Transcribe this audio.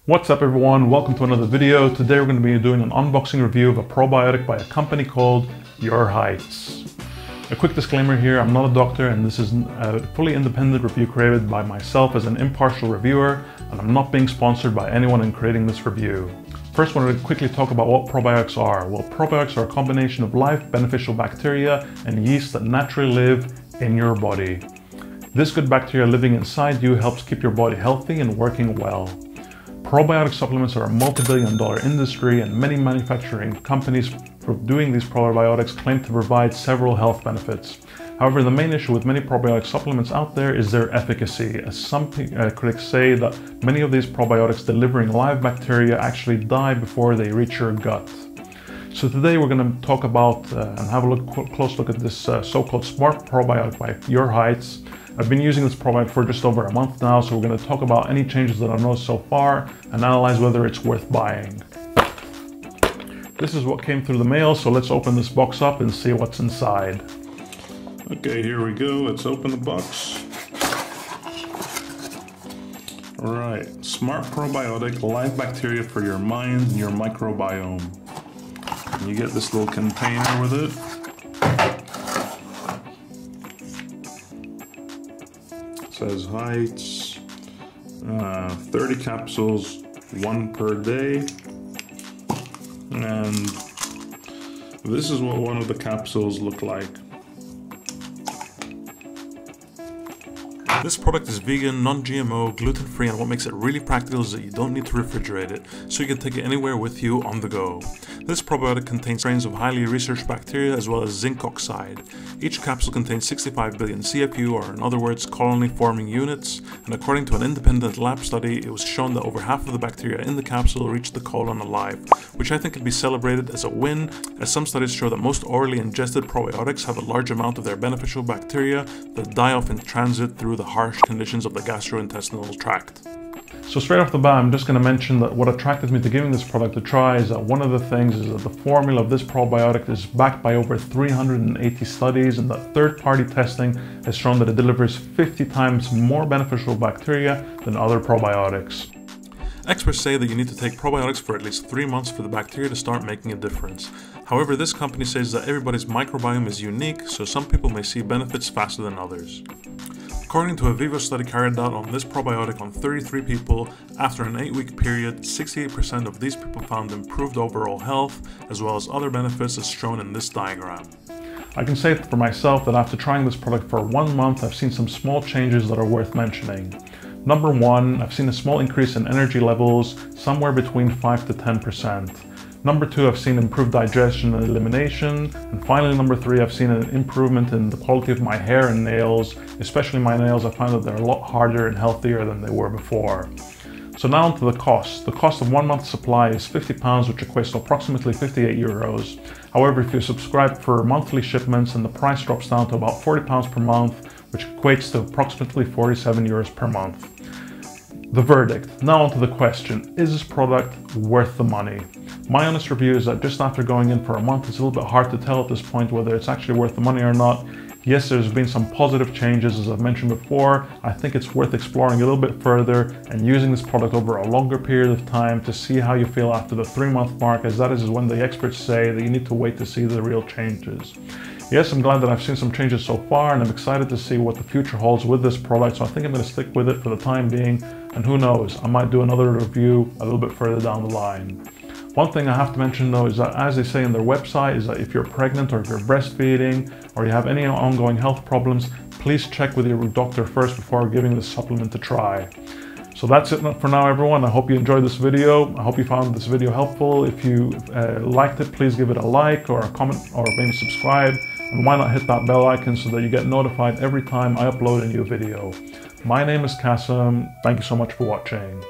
What's up everyone, welcome to another video. Today we're going to be doing an unboxing review of a probiotic by a company called Your Heights. A quick disclaimer here, I'm not a doctor and this is a fully independent review created by myself as an impartial reviewer, and I'm not being sponsored by anyone in creating this review. First, I want to quickly talk about what probiotics are. Well, probiotics are a combination of live beneficial bacteria and yeast that naturally live in your body. This good bacteria living inside you helps keep your body healthy and working well. Probiotic supplements are a multi-billion-dollar industry, and many manufacturing companies for doing these probiotics claim to provide several health benefits. However, the main issue with many probiotic supplements out there is their efficacy, as some critics say that many of these probiotics delivering live bacteria actually die before they reach your gut. So today we're going to talk about and have a close look at this so-called Smart Probiotic by Your Heights. I've been using this probiotic for just over a month now, so we're going to talk about any changes that I've noticed so far and analyze whether it's worth buying. This is what came through the mail, so let's open this box up and see what's inside. Okay, here we go. Let's open the box. Alright, Smart Probiotic, live bacteria for your mind and your microbiome. And you get this little container with it. Says Heights, 30 capsules, 1 per day, and this is what one of the capsules look like. This product is vegan, non-GMO, gluten-free, and what makes it really practical is that you don't need to refrigerate it, so you can take it anywhere with you on the go. This probiotic contains strains of highly researched bacteria as well as zinc oxide. Each capsule contains 65 billion CFU, or in other words, colony-forming units, and according to an independent lab study, it was shown that over half of the bacteria in the capsule reached the colon alive, which I think can be celebrated as a win, as some studies show that most orally ingested probiotics have a large amount of their beneficial bacteria that die off in transit through the harsh conditions of the gastrointestinal tract. So straight off the bat, I'm just going to mention that what attracted me to giving this product a try is that one of the things is that the formula of this probiotic is backed by over 380 studies, and that third-party testing has shown that it delivers 50 times more beneficial bacteria than other probiotics. Experts say that you need to take probiotics for at least 3 months for the bacteria to start making a difference. However, this company says that everybody's microbiome is unique, so some people may see benefits faster than others. According to a Vivo study carried out on this probiotic on 33 people, after an 8-week period, 68% of these people found improved overall health, as well as other benefits as shown in this diagram. I can say for myself that after trying this product for 1 month, I've seen some small changes that are worth mentioning. Number one, I've seen a small increase in energy levels, somewhere between 5 to 10%. Number two, I've seen improved digestion and elimination. And finally, number three, I've seen an improvement in the quality of my hair and nails, especially my nails. I find that they're a lot harder and healthier than they were before. So now onto the cost. The cost of 1 month's supply is £50, which equates to approximately 58 euros. However, if you subscribe for monthly shipments, then the price drops down to about £40 per month, which equates to approximately 47 euros per month. The verdict. Now onto the question, is this product worth the money? My honest review is that just after going in for a month, it's a little bit hard to tell at this point whether it's actually worth the money or not. Yes, there's been some positive changes, as I've mentioned before. I think it's worth exploring a little bit further and using this product over a longer period of time to see how you feel after the 3-month mark, as that is when the experts say that you need to wait to see the real changes. Yes, I'm glad that I've seen some changes so far, and I'm excited to see what the future holds with this product, so I think I'm going to stick with it for the time being, and who knows, I might do another review a little bit further down the line. One thing I have to mention though is that, as they say in their website, is that if you're pregnant or if you're breastfeeding or you have any ongoing health problems, please check with your doctor first before giving this supplement a try. So that's it for now, everyone. I hope you enjoyed this video. I hope you found this video helpful. If you liked it, please give it a like or a comment or maybe subscribe. And why not hit that bell icon so that you get notified every time I upload a new video. My name is Kassem. Thank you so much for watching.